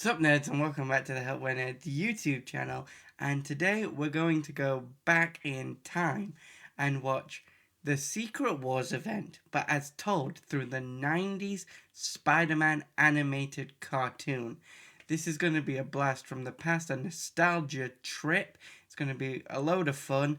What's up, nerds, and welcome back to the Helpware Nerds YouTube channel. And today we're going to go back in time and watch the Secret Wars event, but as told through the 90s Spider-Man animated cartoon. This is going to be a blast from the past, a nostalgia trip. It's going to be a load of fun.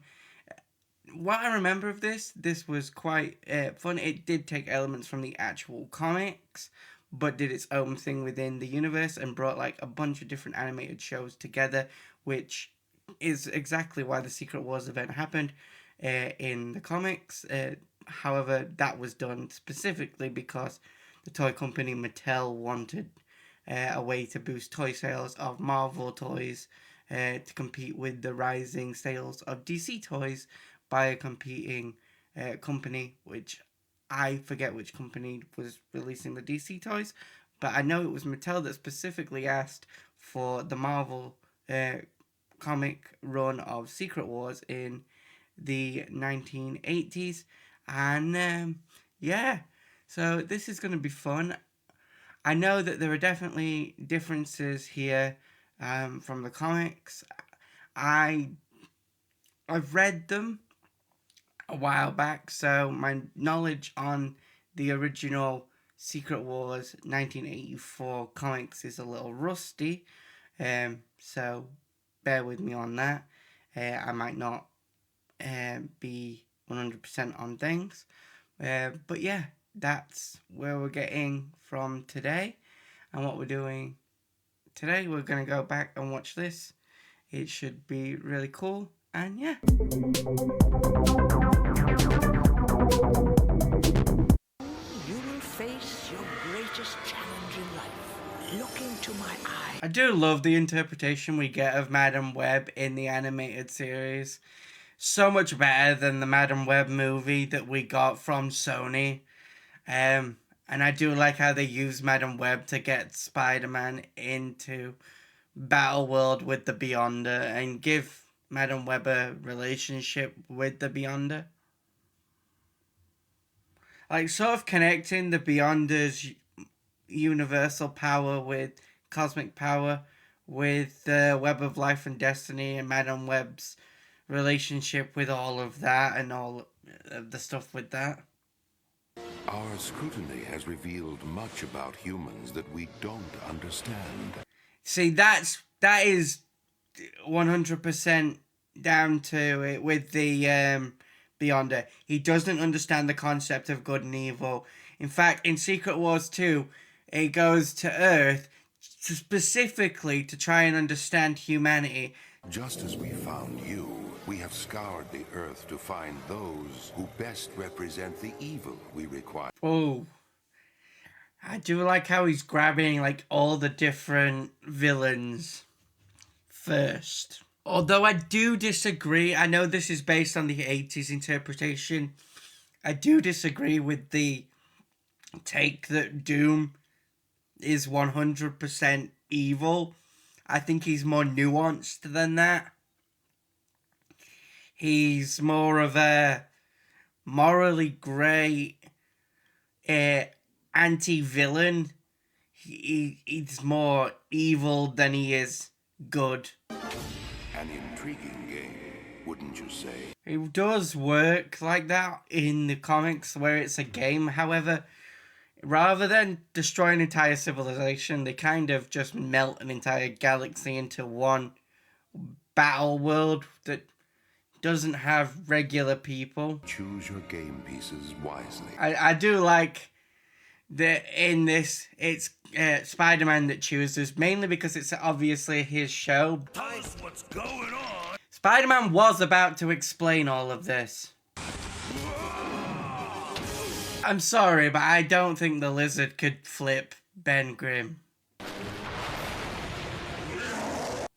What I remember of this was quite fun. It did take elements from the actual comics, but did its own thing within the universe and brought like a bunch of different animated shows together, which is exactly why the Secret Wars event happened in the comics. However, that was done specifically because the toy company Mattel wanted a way to boost toy sales of Marvel toys to compete with the rising sales of DC toys by a competing company, which I forget which company was releasing the DC toys, but I know it was Mattel that specifically asked for the Marvel comic run of Secret Wars in the 1980s. And yeah, so this is going to be fun. I know that there are definitely differences here from the comics. I I've read them a while back, so my knowledge on the original Secret Wars 1984 comics is a little rusty, so bear with me on that. I might not be 100% on things, but yeah, that's where we're getting from today. And what we're doing today, we're going to go back and watch this. It should be really cool, and yeah. You will face your greatest challenge in life. Look into my eyes. I do love the interpretation we get of Madam Web in the animated series. So much better than the Madam Web movie that we got from Sony. And I do like how they use Madam Web to get Spider-Man into Battle World with the Beyonder and give Madam Web a relationship with the Beyonder. Like, sort of connecting the Beyonder's universal power with cosmic power, with the Web of Life and Destiny and Madam Web's relationship with all of that and all of the stuff with that. Our scrutiny has revealed much about humans that we don't understand. See, that is 100% down to it with the Beyonder. He doesn't understand the concept of good and evil. In fact, in Secret Wars 2, it goes to Earth specifically to try and understand humanity. Just as we found you, we have scoured the earth to find those who best represent the evil we require. Oh, I do like how he's grabbing like all the different villains first. Although I do disagree, I know this is based on the 80s interpretation. I do disagree with the take that Doom is 100% evil. I think he's more nuanced than that. He's more of a morally grey anti-villain. He's more evil than he is good. An intriguing game, wouldn't you say? It does work like that in the comics where it's a game. However, rather than destroy an entire civilization, they kind of just melt an entire galaxy into one battle world that doesn't have regular people. Choose your game pieces wisely. I do like that in this, it's Spider-Man that chooses, mainly because it's obviously his show. Tell us what's going on. Spider-Man was about to explain all of this. I'm sorry, but I don't think the lizard could flip Ben Grimm.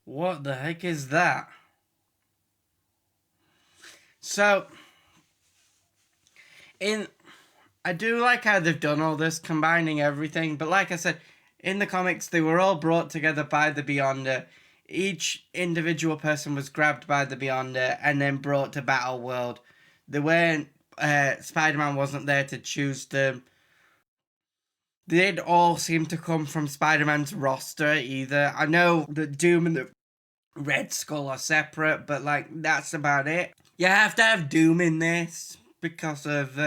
What the heck is that? So, I do like how they've done all this, combining everything, but like I said, in the comics, they were all brought together by the Beyonder. Each individual person was grabbed by the Beyonder and then brought to Battle World. They weren't, Spider-Man wasn't there to choose them. They didn't all seem to come from Spider-Man's roster either. I know that Doom and the Red Skull are separate, but like that's about it. You have to have Doom in this because of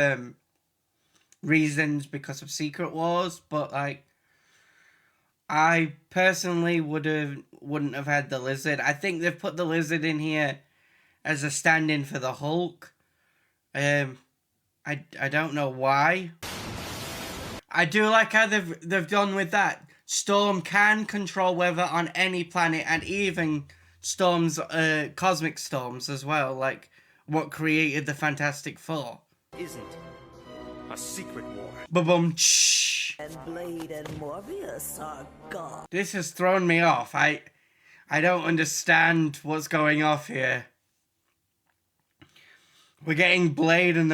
reasons, because of Secret Wars, but like I personally wouldn't have had the Lizard. I think they've put the Lizard in here as a stand-in for the Hulk. I don't know why. I do like how they've done with that. Storm can control weather on any planet, and even storms, cosmic storms as well, like what created the Fantastic Four. Isn't a secret war. Ba-bum. And Blade and Morbius are gone. This has thrown me off. I don't understand what's going off here. We're getting Blade and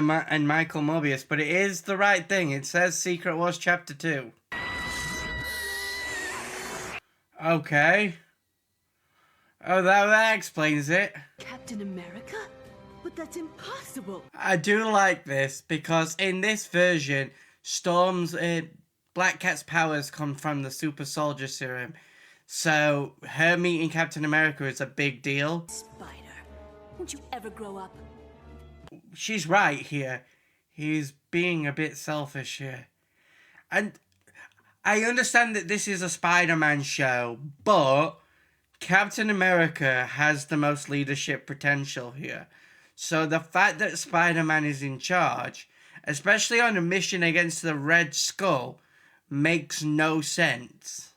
Michael Morbius, but it is the right thing. It says Secret Wars Chapter 2. Okay. Oh, that explains it. Captain America? But that's impossible. I do like this because in this version, Storm's Black Cat's powers come from the super soldier serum. So her meeting Captain America is a big deal. Spider, won't you ever grow up? She's right here. He's being a bit selfish here. And I understand that this is a Spider-Man show, but Captain America has the most leadership potential here. So the fact that Spider-Man is in charge, especially on a mission against the Red Skull, makes no sense.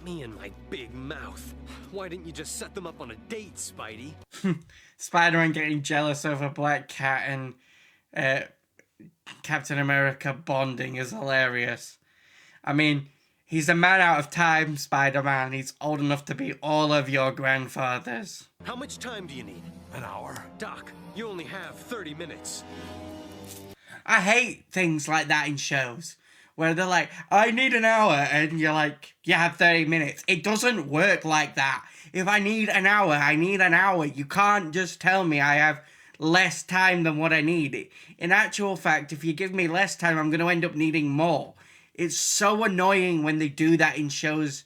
Me and my big mouth. Why didn't you just set them up on a date, Spidey? Spider-Man getting jealous over Black Cat and Captain America bonding is hilarious. I mean, he's a man out of time, Spider-Man. He's old enough to be all of your grandfathers. How much time do you need? An hour. Doc, you only have 30 minutes. I hate things like that in shows where they're like, I need an hour, and you're like, you have 30 minutes. It doesn't work like that. If I need an hour, I need an hour. You can't just tell me I have less time than what I need. In actual fact, if you give me less time, I'm going to end up needing more. It's so annoying when they do that in shows.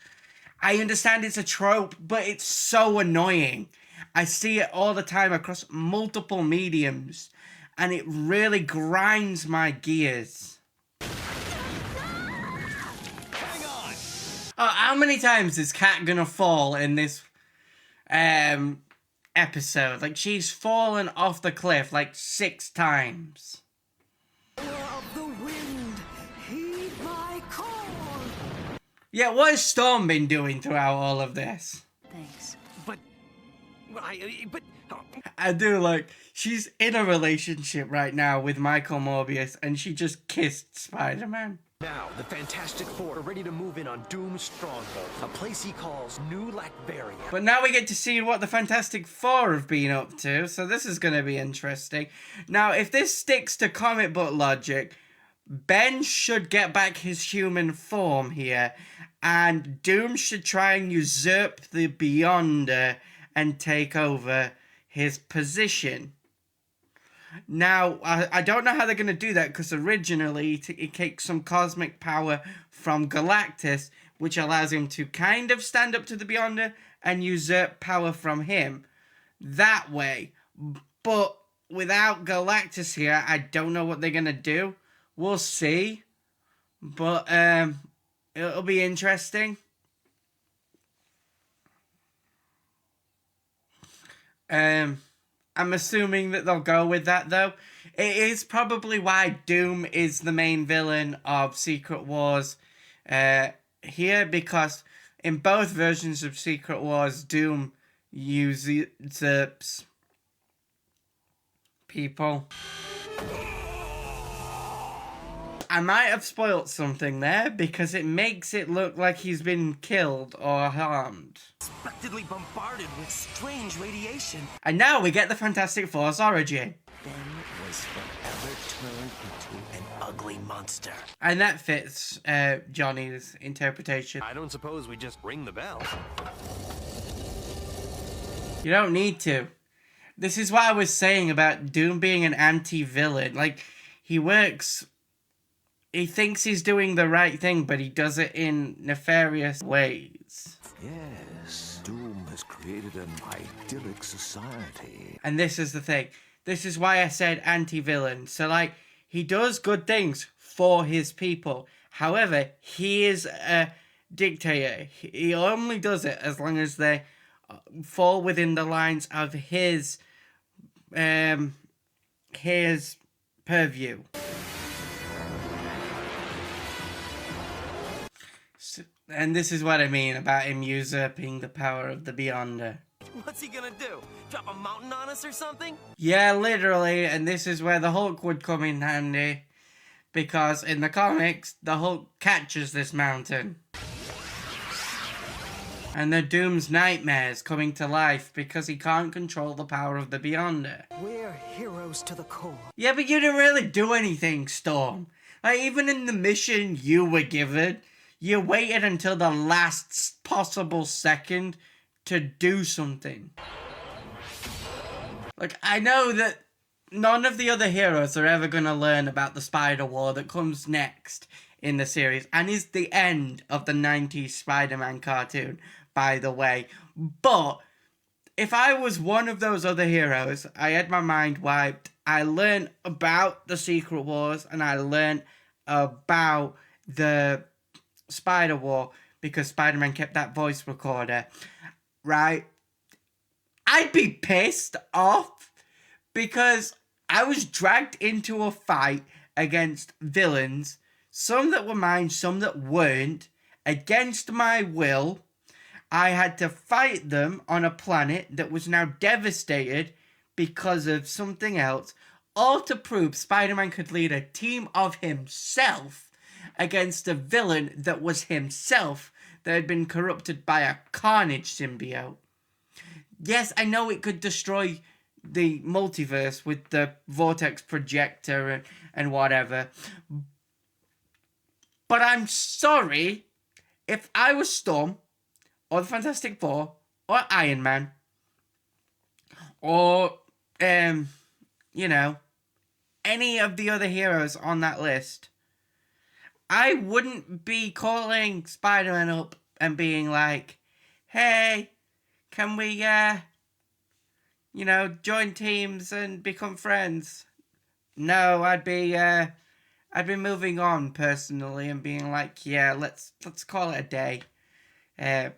I understand it's a trope, but it's so annoying. I see it all the time across multiple mediums, and it really grinds my gears. Hang on! Oh, how many times is Kat gonna fall in this episode? Like, she's fallen off the cliff like 6 times. Of the wind, heed my call. Yeah, what has Storm been doing throughout all of this? Thanks. But I do like, she's in a relationship right now with Michael Morbius, and she just kissed Spider-Man. now the Fantastic Four are ready to move in on Doom's stronghold, a place he calls New Latveria. But now we get to see what the Fantastic Four have been up to, so this is going to be interesting. Now, if this sticks to comic book logic, Ben should get back his human form here, and Doom should try and usurp the Beyonder and take over his position. Now, I don't know how they're going to do that, because originally it takes some cosmic power from Galactus, which allows him to kind of stand up to the Beyonder and usurp power from him that way. But without Galactus here, I don't know what they're going to do. We'll see. But it'll be interesting. I'm assuming that they'll go with that, though. It is probably why Doom is the main villain of Secret Wars here, because in both versions of Secret Wars, Doom usurps people. I might have spoilt something there, because it makes it look like he's been killed or harmed. Unexpectedly bombarded with strange radiation. And now we get the Fantastic Four's origin. Ben was forever turned into an ugly monster. And that fits Johnny's interpretation. I don't suppose we just ring the bell. You don't need to. This is what I was saying about Doom being an anti-villain. Like, he works he thinks he's doing the right thing, but he does it in nefarious ways. Yes, Doom has created an idyllic society. And this is the thing. This is why I said anti-villain. So, like, he does good things for his people. However, he is a dictator. He only does it as long as they fall within the lines of his purview. And this is what I mean about him usurping the power of the Beyonder. What's he gonna do? Drop a mountain on us or something? Yeah, literally, and this is where the Hulk would come in handy. Because in the comics, the Hulk catches this mountain. And the Doom's nightmares coming to life because he can't control the power of the Beyonder. We're heroes to the core. Yeah, but you didn't really do anything, Storm. Like, even in the mission you were given, you waited until the last possible second to do something. Like, I know that none of the other heroes are ever going to learn about the Spider War that comes next in the series, and is the end of the 90s Spider-Man cartoon, by the way. But if I was one of those other heroes, I had my mind wiped. I learned about the Secret Wars, and I learned about the Spider War because Spider-Man kept that voice recorder, right? I'd be pissed off because I was dragged into a fight against villains, some that were mine, some that weren't, against my will. I had to fight them on a planet that was now devastated because of something else, all to prove Spider-Man could lead a team of himself against a villain that was himself, that had been corrupted by a Carnage symbiote. Yes, I know it could destroy the multiverse with the vortex projector and whatever, but I'm sorry, if I was Storm, or the Fantastic Four, or Iron Man, or, you know, any of the other heroes on that list, I wouldn't be calling Spider-Man up and being like, hey, can we, join teams and become friends? No, I'd be moving on personally and being like, yeah, let's call it a day. I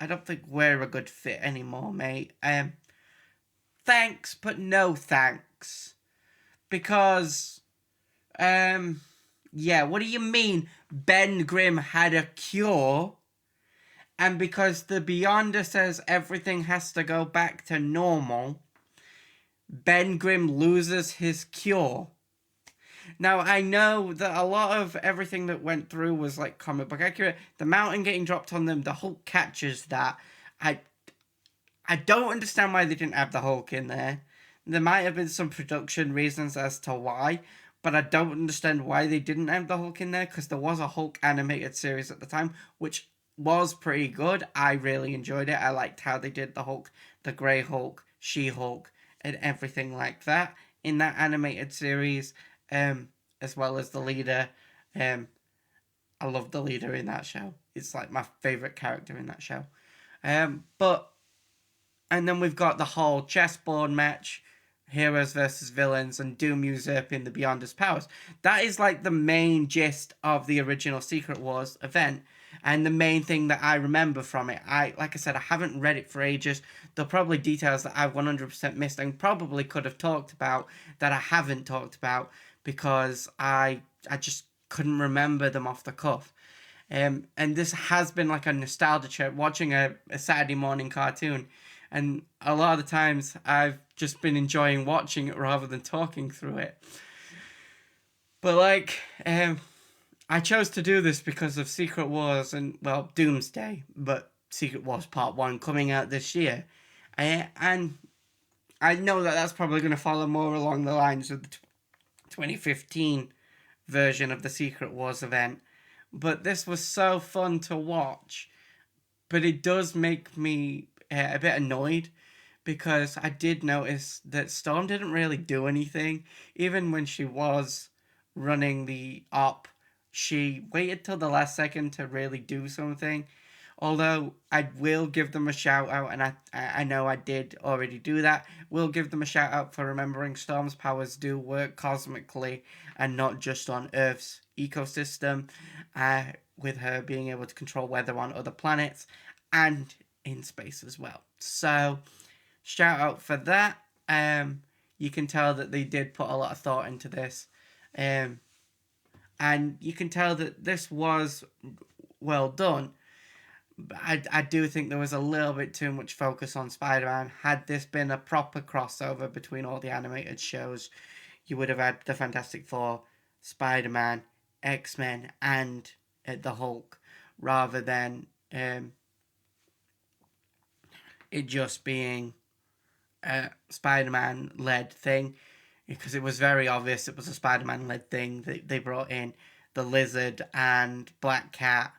don't think we're a good fit anymore, mate. Thanks, but no thanks. Because, yeah, what do you mean Ben Grimm had a cure? And because the Beyonder says everything has to go back to normal, Ben Grimm loses his cure. Now, I know that a lot of everything that went through was, like, comic book accurate. The mountain getting dropped on them, the Hulk catches that. I don't understand why they didn't have the Hulk in there. There might have been some production reasons as to why, but I don't understand why they didn't have the Hulk in there, because there was a Hulk animated series at the time, which was pretty good. I really enjoyed it. I liked how they did the Hulk, the Grey Hulk, She-Hulk, and everything like that in that animated series, as well as the leader. I love the leader in that show. It's like my favourite character in that show. And then we've got the whole chessboard match, heroes versus villains, and Doom usurping the Beyonder's powers. That is like the main gist of the original Secret Wars event, and the main thing that I remember from it. Like I said, I haven't read it for ages. There are probably details that I've 100% missed and probably could have talked about that I haven't talked about because I just couldn't remember them off the cuff. And this has been like a nostalgia trip, watching a Saturday morning cartoon. And a lot of the times I've just been enjoying watching it rather than talking through it. But like, I chose to do this because of Secret Wars and, well, Doomsday, but Secret Wars Part 1 coming out this year. And I know that that's probably going to follow more along the lines of the 2015 version of the Secret Wars event. But this was so fun to watch. But it does make me a bit annoyed because I did notice that Storm didn't really do anything. Even when she was running the op, she waited till the last second to really do something. Although I will give them a shout out, and I know I did already do that. We'll give them a shout out for remembering Storm's powers do work cosmically and not just on Earth's ecosystem, with her being able to control weather on other planets and in space as well. So, shout out for that. You can tell that they did put a lot of thought into this. And you can tell that this was well done. I do think there was a little bit too much focus on Spider-Man. Had this been a proper crossover between all the animated shows, you would have had the Fantastic Four, Spider-Man, X-Men, and the Hulk, rather than it just being a Spider-Man-led thing, because it was very obvious it was a Spider-Man-led thing. They brought in the Lizard and Black Cat,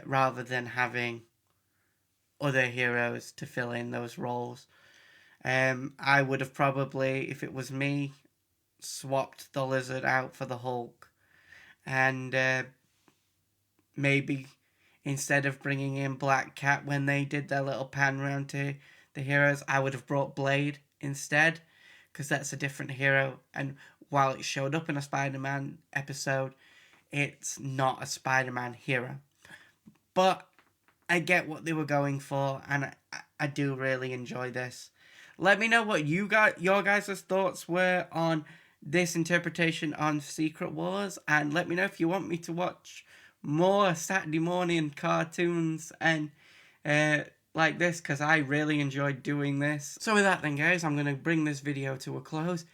rather than having other heroes to fill in those roles. I would have probably, if it was me, swapped the Lizard out for the Hulk. And maybe instead of bringing in Black Cat when they did their little pan round to the heroes, I would have brought Blade instead, because that's a different hero. And while it showed up in a Spider-Man episode, it's not a Spider-Man hero. But I get what they were going for, and I do really enjoy this. Let me know what your guys' thoughts were on this interpretation on Secret Wars, and let me know if you want me to watch more Saturday morning cartoons and like this, because I really enjoyed doing this. So with that then, guys, I'm going to bring this video to a close.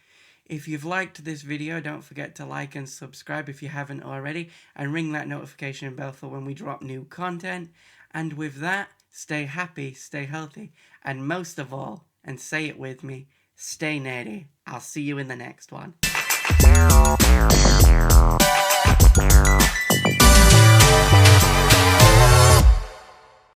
If you've liked this video, don't forget to like and subscribe if you haven't already, and ring that notification bell for when we drop new content. And with that, stay happy, stay healthy, and most of all, and say it with me, stay nerdy. I'll see you in the next one.